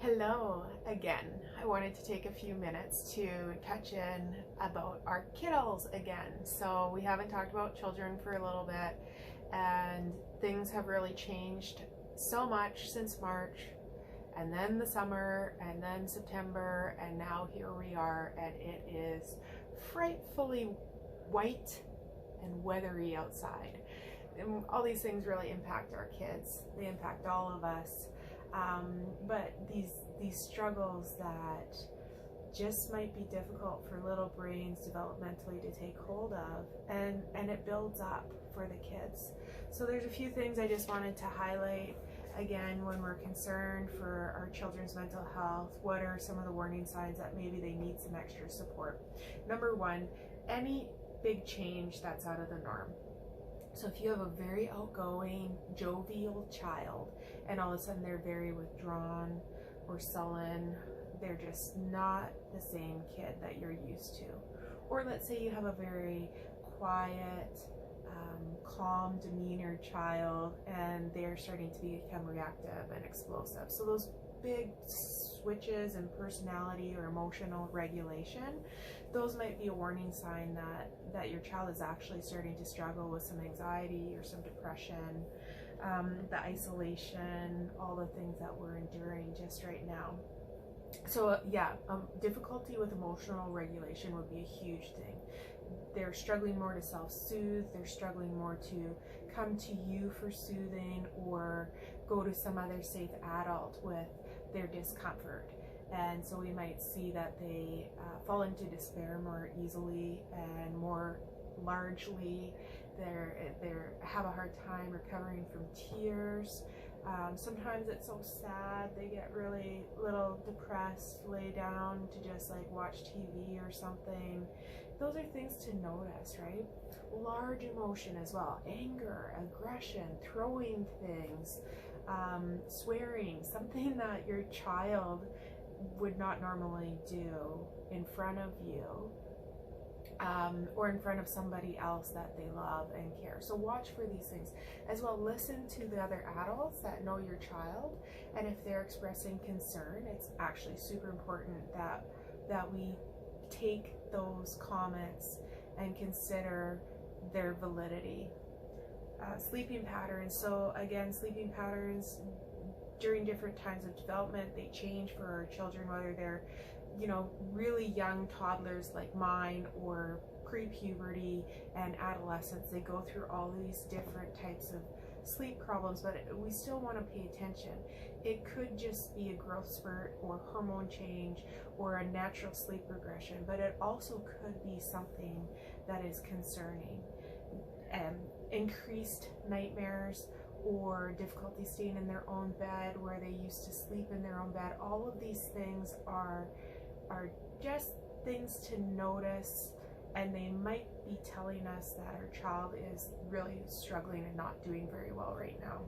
Hello again. I wanted to take a few minutes to touch in about our kiddos again. So we haven't talked about children for a little bit, and things have really changed so much since March, and then the summer, and then September, and now here we are, and it is frightfully white and weathery outside. And all these things really impact our kids. They impact all of us. But these struggles that just might be difficult for little brains developmentally to take hold of, and it builds up for the kids. So there's a few things I just wanted to highlight again when we're concerned for our children's mental health. What are some of the warning signs that maybe they need some extra support? Number one, any big change that's out of the norm. So if you have a very outgoing, jovial child and all of a sudden they're very withdrawn or sullen, they're just not the same kid that you're used to. Or let's say you have a very quiet, calm demeanor child and they're starting to become reactive and explosive. So those big switches in personality or emotional regulation, those might be a warning sign that your child is actually starting to struggle with some anxiety or some depression, the isolation, all the things that we're enduring just right now. So difficulty with emotional regulation would be a huge thing. They're struggling more to self-soothe, they're struggling more to come to you for soothing or go to some other safe adult with their discomfort. And so we might see that they fall into despair more easily, and more largely they have a hard time recovering from tears. Sometimes it's so sad they get really little depressed, lay down to just like watch TV or something. Those are things to notice, right? Large emotion as well, anger, aggression, throwing things, swearing, something that your child would not normally do in front of you, or in front of somebody else that they love and care. So watch for these things as well. Listen to the other adults that know your child, and if they're expressing concern, it's actually super important that we take those comments and consider their validity. Sleeping patterns. So again, sleeping patterns during different times of development, they change for our children, whether they're really young toddlers like mine, or pre-puberty and adolescence. They go through all these different types of sleep problems, but we still want to pay attention. It could just be a growth spurt or hormone change or a natural sleep regression, but it also could be something that is concerning. Increased nightmares or difficulty staying in their own bed where they used to sleep in their own bed. All of these things are just things to notice, and they might be telling us that our child is really struggling and not doing very well right now.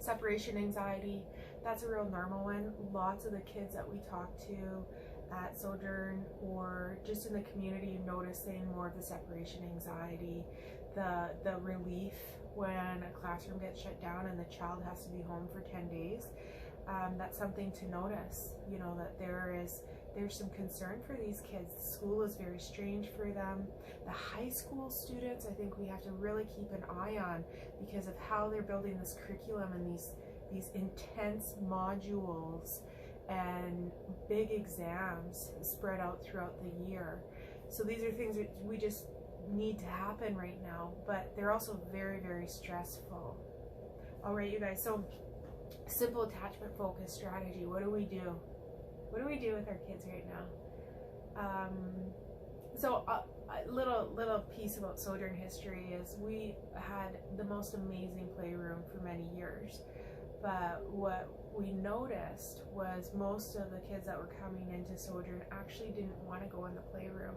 Separation anxiety, that's a real normal one. Lots of the kids that we talk to at Sojourn or just in the community noticing more of the separation anxiety, the relief when a classroom gets shut down and the child has to be home for 10 days. That's something to notice, that there's some concern for these kids. School is very strange for them. The high school students, I think we have to really keep an eye on because of how they're building this curriculum and these intense modules and big exams spread out throughout the year. So these are things that we just need to happen right now, but they're also very, very stressful. All right, you guys, so simple attachment focus strategy. What do we do? What do we do with our kids right now? So a little piece about Sojourn history is we had the most amazing playroom for many years, but what we noticed was most of the kids that were coming into Sojourn actually didn't want to go in the playroom.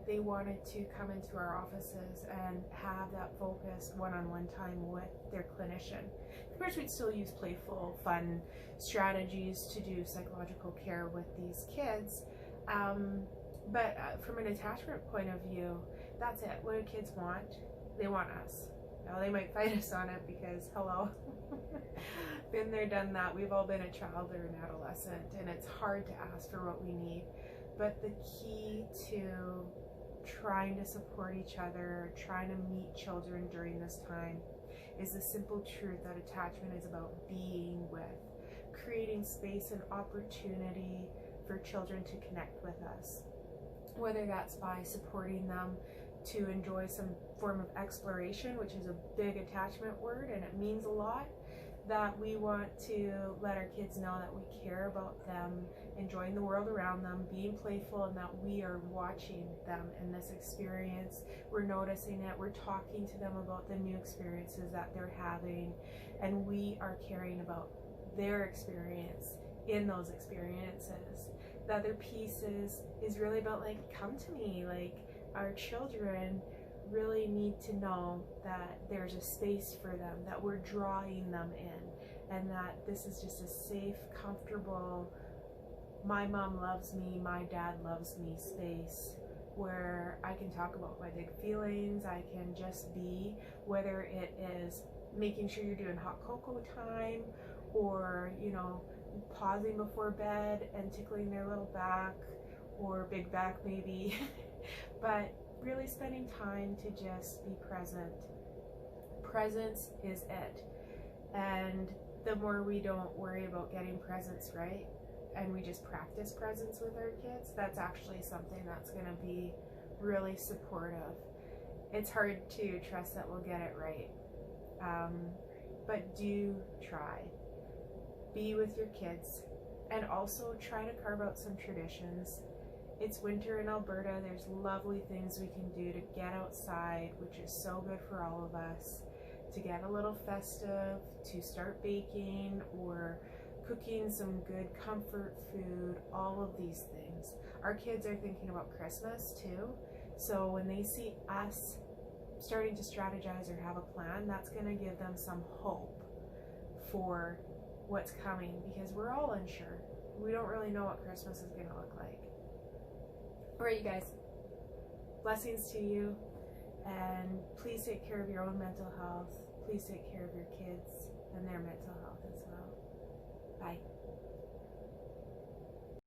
They wanted to come into our offices and have that focused one-on-one time with their clinician. Of course, we'd still use playful, fun strategies to do psychological care with these kids, but from an attachment point of view, that's it. What do kids want? They want us. Now, they might fight us on it because, hello, Been there, done that. We've all been a child or an adolescent, and it's hard to ask for what we need. But the key to trying to support each other, trying to meet children during this time, is the simple truth that attachment is about being with, creating space and opportunity for children to connect with us. Whether that's by supporting them to enjoy some form of exploration, which is a big attachment word and it means a lot, that we want to let our kids know that we care about them, enjoying the world around them, being playful, and that we are watching them in this experience. We're noticing it, we're talking to them about the new experiences that they're having, and we are caring about their experience in those experiences. The other piece is really about, like, come to me. Like, our children really need to know that there's a space for them, that we're drawing them in, and that this is just a safe, comfortable, my mom loves me, my dad loves me space where I can talk about my big feelings, I can just be, whether it is making sure you're doing hot cocoa time, or, you know, pausing before bed and tickling their little back, or big back maybe, but really spending time to just be present. Presence is it. And the more we don't worry about getting presence right, and we just practice presence with our kids, that's actually something that's going to be really supportive. It's hard to trust that we'll get it right, but do try. Be with your kids, and also try to carve out some traditions. It's winter in Alberta. There's lovely things we can do to get outside, which is so good for all of us, to get a little festive, to start baking or cooking some good comfort food, all of these things. Our kids are thinking about Christmas too, so when they see us starting to strategize or have a plan, that's going to give them some hope for what's coming, because we're all unsure. We don't really know what Christmas is going to look like. All right, you guys, blessings to you, and please take care of your own mental health. Please take care of your kids and their mental health as well. Bye.